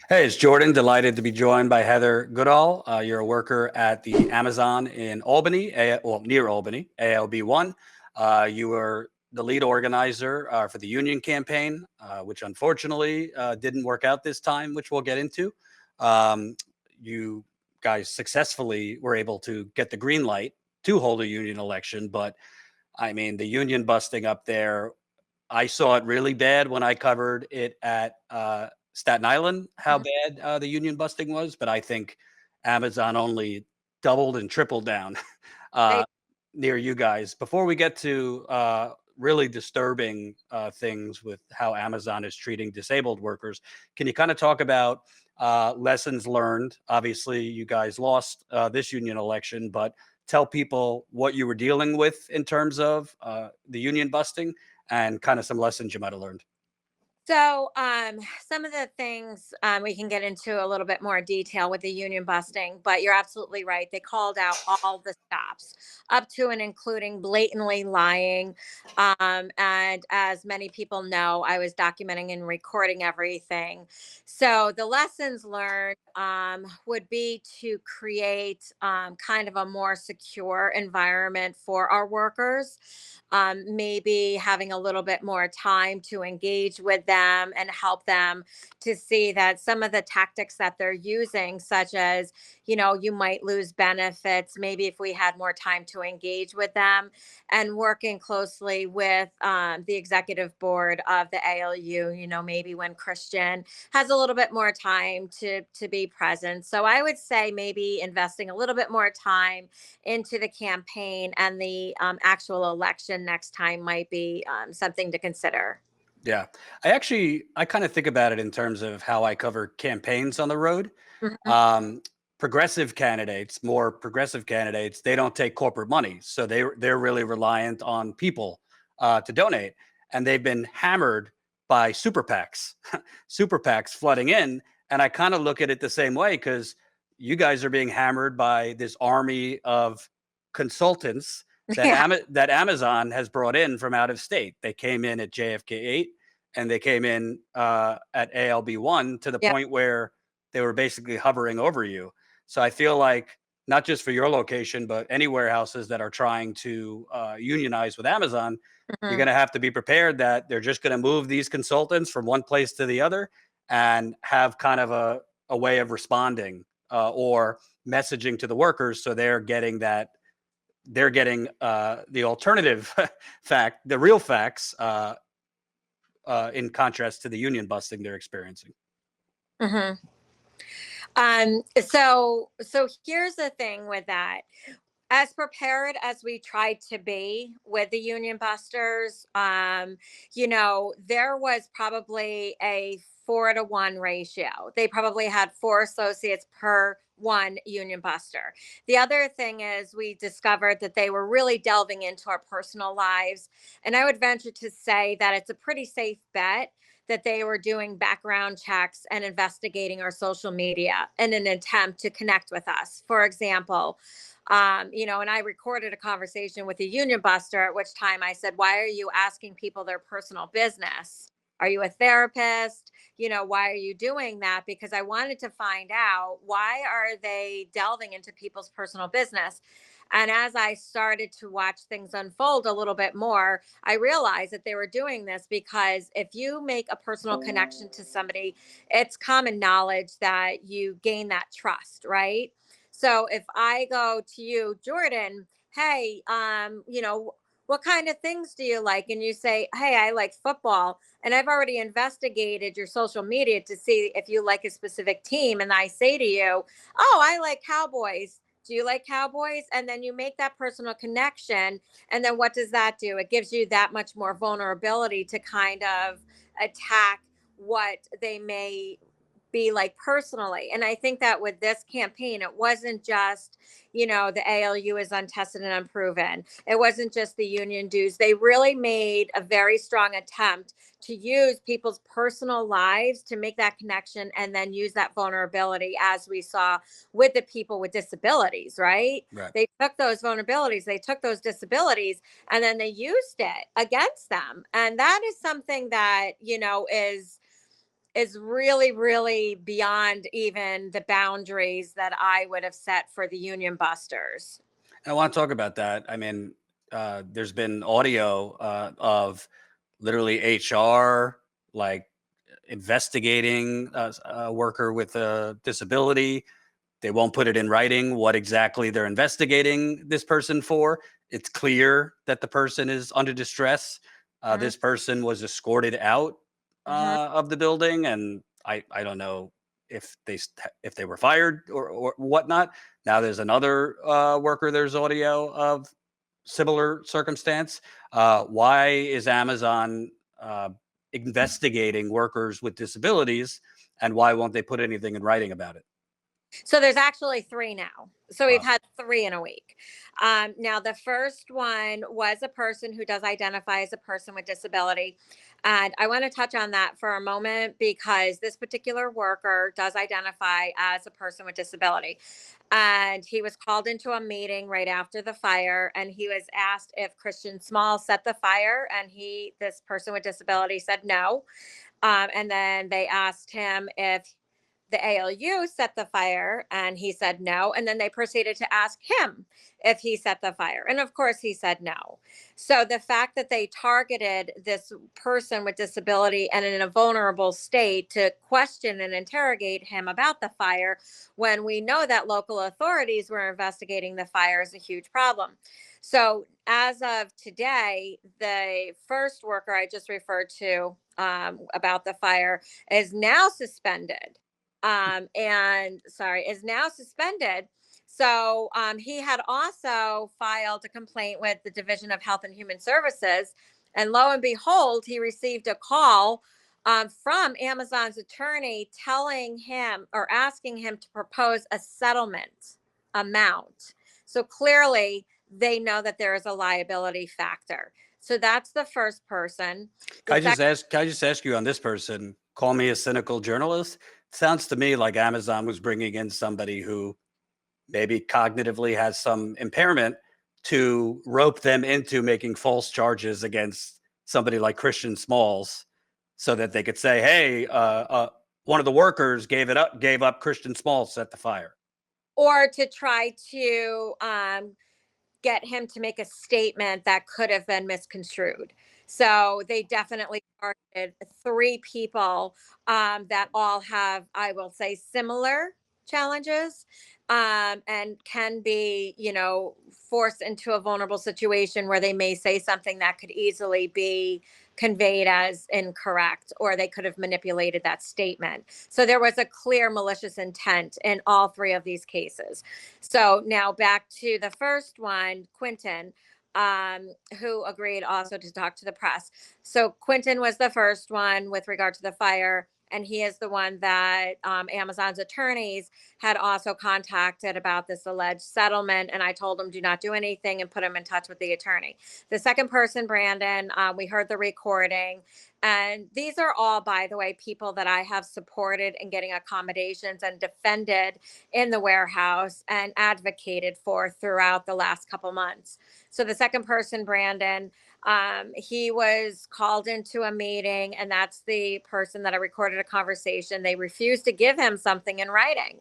Hey, it's Jordan. Delighted to be joined by Heather Goodall. You're a worker at the Amazon in Albany, near Albany, ALB1. You were the lead organizer for the union campaign, which unfortunately didn't work out this time, which we'll get into. You guys successfully were able to get the green light to hold a union election, but I mean, the union busting up there, I saw it really bad when I covered it at Staten Island, how Mhm. bad the union busting was, but I think Amazon only doubled and tripled down uh, They near you guys. Before we get to really disturbing things with how Amazon is treating disabled workers, can you kind of talk about lessons learned? Obviously, you guys lost this union election, but tell people what you were dealing with in terms of the union busting and kind of some lessons you might have learned. So, some of the things we can get into a little bit more detail with the union busting, but you're absolutely right. They called out all the stops, up to and including blatantly lying. And as many people know, I was documenting and recording everything. So, the lessons learned would be to create kind of a more secure environment for our workers, maybe having a little bit more time to engage with them and help them to see that some of the tactics that they're using, such as, you might lose benefits, maybe if we had more time to engage with them, and working closely with the executive board of the ALU, maybe when Christian has a little bit more time to be present. So I would say maybe investing a little bit more time into the campaign and the actual election next time might be something to consider. Yeah. I kind of think about it in terms of how I cover campaigns on the road. Mhm. Um, more progressive candidates, they don't take corporate money. So they're really reliant on people to donate. And they've been hammered by super PACs, super PACs flooding in. And I kind of look at it the same way because you guys are being hammered by this army of consultants Yeah, that Amazon has brought in from out of state. They came in at JFK 8 and they came in at ALB1 to the yeah. point where they were basically hovering over you. So I feel like not just for your location, but any warehouses that are trying to unionize with Amazon, you're Mhm. going to have to be prepared that they're just going to move these consultants from one place to the other and have kind of a way of responding or messaging to the workers so they're getting the alternative the real facts in contrast to the union busting they're experiencing. Mhm. So here's the thing with that. As prepared as we tried to be with the union busters, there was probably a 4-to-1 ratio. They probably had four associates per one union buster. The other thing is, we discovered that they were really delving into our personal lives. And I would venture to say that it's a pretty safe bet that they were doing background checks and investigating our social media in an attempt to connect with us. For example, and I recorded a conversation with a union buster, at which time I said, "Why are you asking people their personal business? Are you a therapist? Why are you doing that?" Because I wanted to find out, why are they delving into people's personal business? And as I started to watch things unfold a little bit more, I realized that they were doing this because if you make a personal connection to somebody, it's common knowledge that you gain that trust, right? So if I go to you, Jordan, hey, what kind of things do you like? And you say, hey, I like football. And I've already investigated your social media to see if you like a specific team. And I say to you, oh, I like Cowboys. Do you like Cowboys? And then you make that personal connection. And then what does that do? It gives you that much more vulnerability to kind of attack what they may be like personally. And I think that with this campaign, it wasn't just, the ALU is untested and unproven. It wasn't just the union dues. They really made a very strong attempt to use people's personal lives to make that connection and then use that vulnerability, as we saw with the people with disabilities, right? Right. They took those vulnerabilities, they took those disabilities, and then they used it against them. And that is something that, is is really, really beyond even the boundaries that I would have set for the union busters. And I want to talk about that. I mean, there's been audio of literally HR like investigating a worker with a disability. They won't put it in writing what exactly they're investigating this person for. It's clear that the person is under distress. Mhm, This person was escorted out mhm. of the building, and I don't know if if they were fired or whatnot. Now there's another worker. There's audio of similar circumstance. Why is Amazon investigating workers with disabilities, and why won't they put anything in writing about it? So there's actually three now. So we've Wow. had three in a week. Now, the first one was a person who does identify as a person with disability. And I want to touch on that for a moment because this particular worker does identify as a person with disability. And he was called into a meeting right after the fire, and he was asked if Christian Small set the fire. And this person with disability, said no. And then they asked him if the ALU set the fire, and he said no. And then they proceeded to ask him if he set the fire. And of course, he said no. So the fact that they targeted this person with disability and in a vulnerable state to question and interrogate him about the fire, when we know that local authorities were investigating the fire, is a huge problem. So, as of today, the first worker I just referred to about the fire is now suspended. And sorry, is now suspended. So he had also filed a complaint with the Division of Health and Human Services. And lo and behold, he received a call from Amazon's attorney telling him or asking him to propose a settlement amount. So clearly, they know that there is a liability factor. So that's the first person. The second, Can I just ask you on this person? Call me a cynical journalist. Sounds to me like Amazon was bringing in somebody who maybe cognitively has some impairment to rope them into making false charges against somebody like Christian Smalls, so that they could say, "Hey, one of the workers gave up Christian Smalls set the fire." or to try to get him to make a statement that could have been misconstrued. So they definitely targeted three people that all have, I will say, similar challenges, and can be, forced into a vulnerable situation where they may say something that could easily be conveyed as incorrect, or they could have manipulated that statement. So there was a clear malicious intent in all three of these cases. So now back to the first one, Quentin, who agreed also to talk to the press. So Quentin was the first one with regard to the fire. And he is the one that Amazon's attorneys had also contacted about this alleged settlement. And I told him, do not do anything, and put him in touch with the attorney. The second person, Brandon, we heard the recording. And these are all, by the way, people that I have supported in getting accommodations and defended in the warehouse and advocated for throughout the last couple months. So the second person, Brandon, he was called into a meeting, and that's the person that I recorded a conversation. They refused to give him something in writing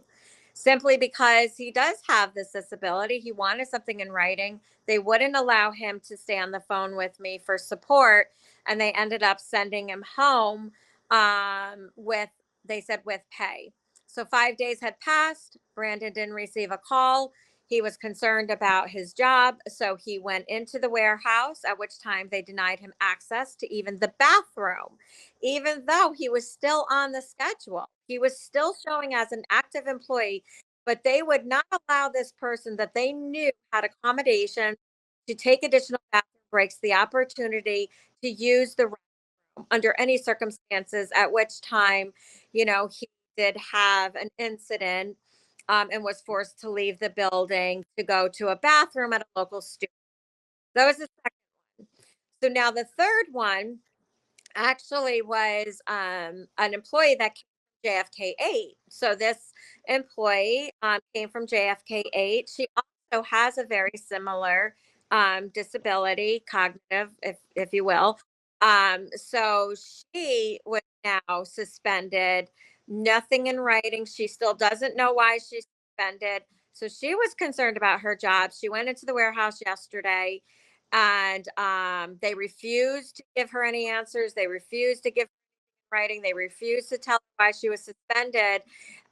simply because he does have this disability. He wanted something in writing. They wouldn't allow him to stay on the phone with me for support, and they ended up sending him home with, they said, with pay. So 5 days had passed. Brandon didn't receive a call. He was concerned about his job. So he went into the warehouse, at which time they denied him access to even the bathroom, even though he was still on the schedule. He was still showing as an active employee, but they would not allow this person that they knew had accommodation to take additional bathroom breaks the opportunity to use the restroom under any circumstances, at which time, he did have an incident, and was forced to leave the building to go to a bathroom at a local studio. That was the second one. So now the third one actually was an employee that came from JFK 8. So this employee came from JFK 8. She also has a very similar disability, cognitive, if you will. So she was now suspended, nothing in writing. She still doesn't know why she's suspended. So she was concerned about her job. She went into the warehouse yesterday and they refused to give her any answers. They refused to give writing. They refused to tell her why she was suspended.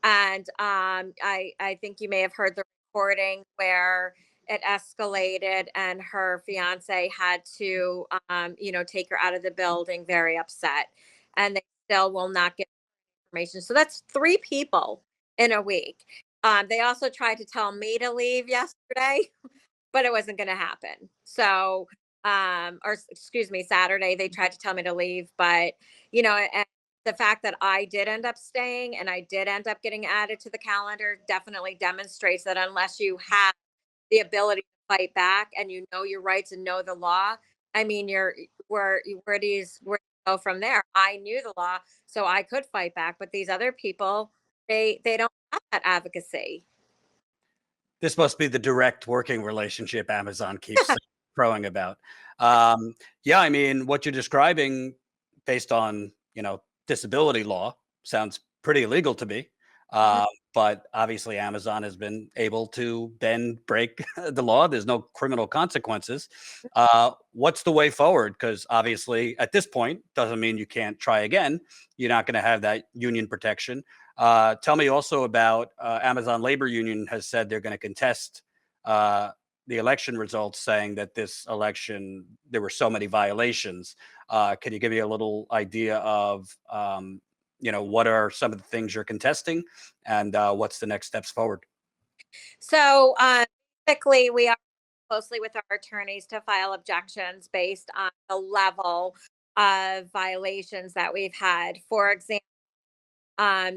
And I think you may have heard the recording where it escalated and her fiance had to, take her out of the building, very upset. And they still will not give information. So that's three people in a week. They also tried to tell me to leave yesterday, but it wasn't going to happen. So, or excuse me, Saturday, they tried to tell me to leave, but, and the fact that I did end up staying and I did end up getting added to the calendar definitely demonstrates that unless you have the ability to fight back and you know your rights and know the law, I mean, where do you go from there? I knew the law, so I could fight back, but these other people, they don't have that advocacy. This must be the direct working relationship Amazon keeps crowing about. Um, yeah, I mean, what you're describing, based on disability law, sounds pretty illegal to me. Mhm. But obviously, Amazon has been able to then break the law. There's no criminal consequences. What's the way forward? Because obviously, at this point, doesn't mean you can't try again. You're not going to have that union protection. Tell me also about Amazon Labor Union has said they're going to contest the election results, saying that this election there were so many violations. Can you give me a little idea of what are some of the things you're contesting, and what's the next steps forward? So basically, we are closely with our attorneys to file objections based on the level of violations that we've had. For example, not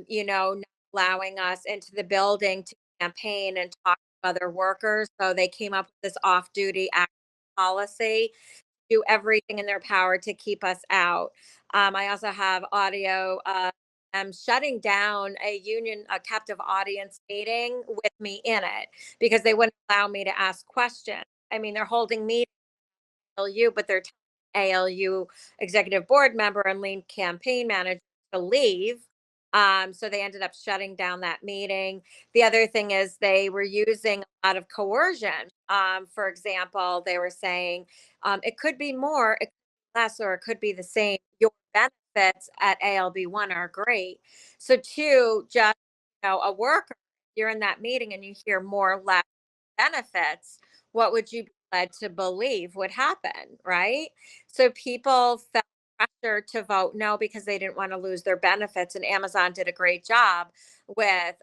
allowing us into the building to campaign and talk to other workers. So they came up with this off-duty action policy, do everything in their power to keep us out. I also have audio. I'm shutting down a captive audience meeting with me in it because they wouldn't allow me to ask questions. I mean, they're holding meetings at ALU, but they're telling ALU executive board member and lead campaign manager to leave. So they ended up shutting down that meeting. The other thing is they were using a lot of coercion. For example, they were saying it could be more, it could be less, or it could be the same. Your benefits at ALB1 are great. So two, just a worker, you're in that meeting and you hear more, less benefits, what would you be led to believe would happen, right? So people felt pressure to vote no because they didn't want to lose their benefits. And Amazon did a great job with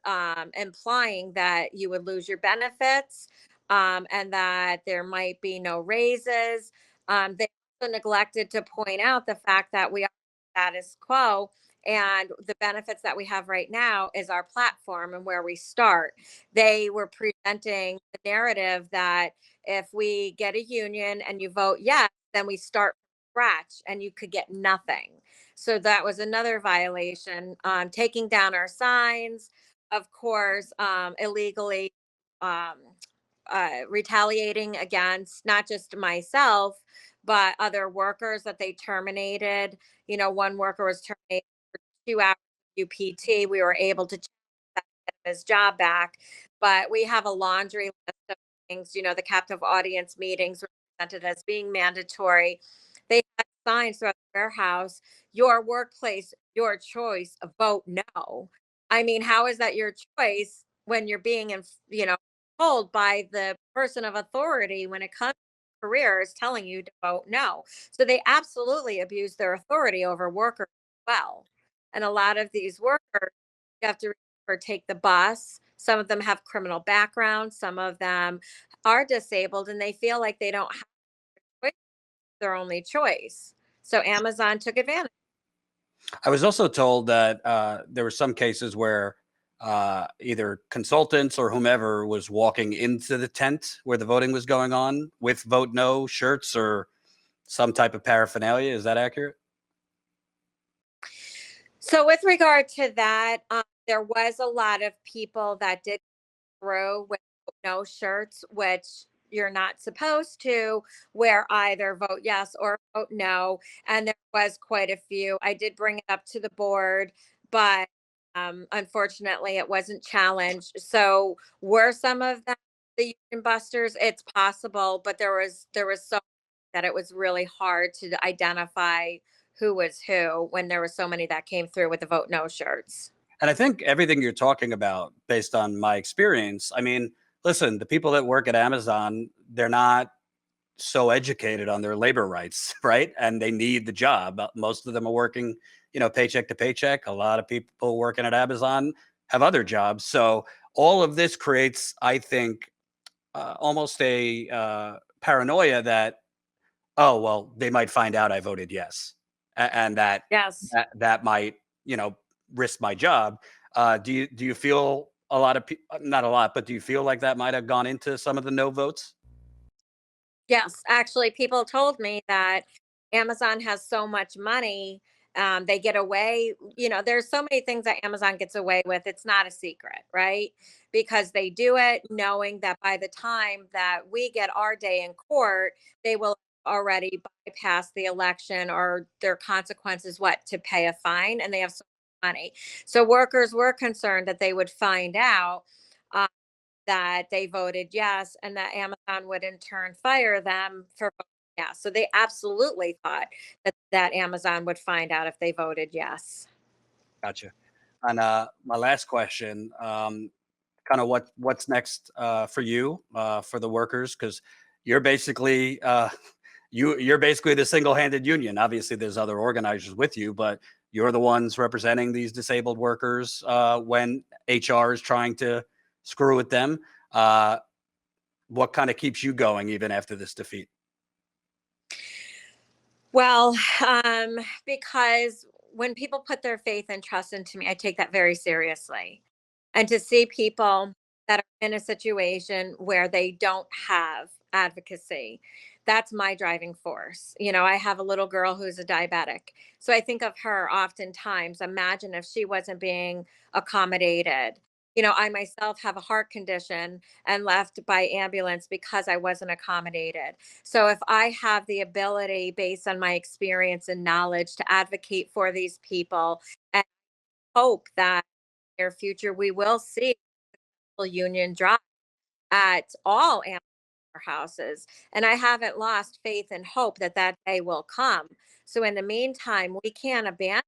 implying that you would lose your benefits and that there might be no raises. They also neglected to point out the fact that we are status quo and the benefits that we have right now is our platform and where we start. They were presenting the narrative that if we get a union and you vote yes, then we start from scratch and you could get nothing. So that was another violation. Taking down our signs, of course, illegally um, retaliating against not just myself, but other workers that they terminated. One worker was terminated for 2 hours UPT. We were able to get his job back, but we have a laundry list of things. The captive audience meetings were presented as being mandatory. They had signs throughout the warehouse, your workplace, your choice, vote no. I mean, how is that your choice when you're being, told by the person of authority when it comes to careers telling you to vote no? So they absolutely abuse their authority over workers as well. And a lot of these workers, you have to or take the bus. Some of them have criminal backgrounds. Some of them are disabled and they feel like they don't have their only choice. So Amazon took advantage. I was also told that there were some cases where either consultants or whomever was walking into the tent where the voting was going on with vote no shirts or some type of paraphernalia. Is that accurate? So with regard to that, there was a lot of people that did through with no shirts, which you're not supposed to, where either vote yes or vote no. And there was quite a few. I did bring it up to the board, but unfortunately, it wasn't challenged. So were some of them the union busters? It's possible, but there was so that it was really hard to identify who was who when there were so many that came through with the vote no shirts. And I think everything you're talking about, based on my experience, I mean, listen, the people that work at Amazon, they're not so educated on their labor rights, right? And they need the job. Most of them are working, paycheck to paycheck. A lot of people working at Amazon have other jobs. So all of this creates, I think, almost a paranoia that, oh, well, they might find out I voted yes, and that Yes. that that might, you know, risk my job. Do you feel a lot of not a lot, but do you feel like that might have gone into some of the no votes? Yes, actually, people told me that Amazon has so much money. They get away, there's so many things that Amazon gets away with. It's not a secret, right? Because they do it knowing that by the time that we get our day in court, they will already bypass the election, or their consequences, what, to pay a fine, and they have so much money. So workers were concerned that they would find out. uh, that they voted yes, and that Amazon would in turn fire them for voting yes. So they absolutely thought that Amazon would find out if they voted yes. Gotcha. And my last question, kind of what's next for you, for the workers, because you're basically you're basically the single-handed union. Obviously, there's other organizers with you, but you're the ones representing these disabled workers when HR is trying to screw with them. Uh, what kind of keeps you going even after this defeat? Well, because when people put their faith and trust into me, I take that very seriously. And to see people that are in a situation where they don't have advocacy, that's my driving force. I have a little girl who's a diabetic. So I think of her oftentimes. Imagine if she wasn't being accommodated. I myself have a heart condition and left by ambulance because I wasn't accommodated. So if I have the ability, based on my experience and knowledge, to advocate for these people, and hope that in the near future we will see a union drive at all Amazon houses. And I haven't lost faith and hope that that day will come. So in the meantime, we can't abandon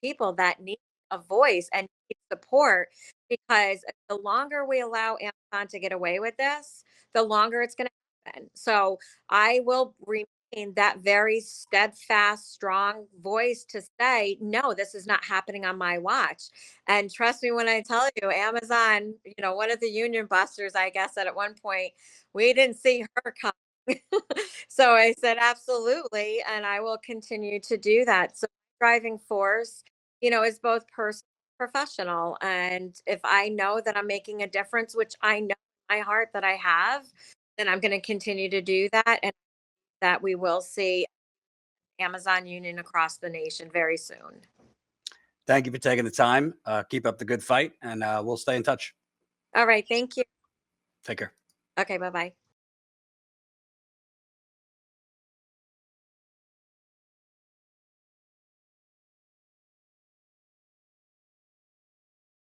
people that need a voice and need support, because the longer we allow Amazon to get away with this, the longer it's going to happen. So I will remain that very steadfast, strong voice to say, no, this is not happening on my watch. And trust me when I tell you, Amazon, one of the union busters, I guess, at one point, we didn't see her coming. So I said, absolutely. And I will continue to do that. So driving force, is both personal and professional. And if I know that I'm making a difference, which I know in my heart that I have, then I'm going to continue to do that. And that we will see Amazon Union across the nation very soon. Thank you for taking the time. Keep up the good fight, and we'll stay in touch. All right. Thank you. Take care. Okay. Bye bye.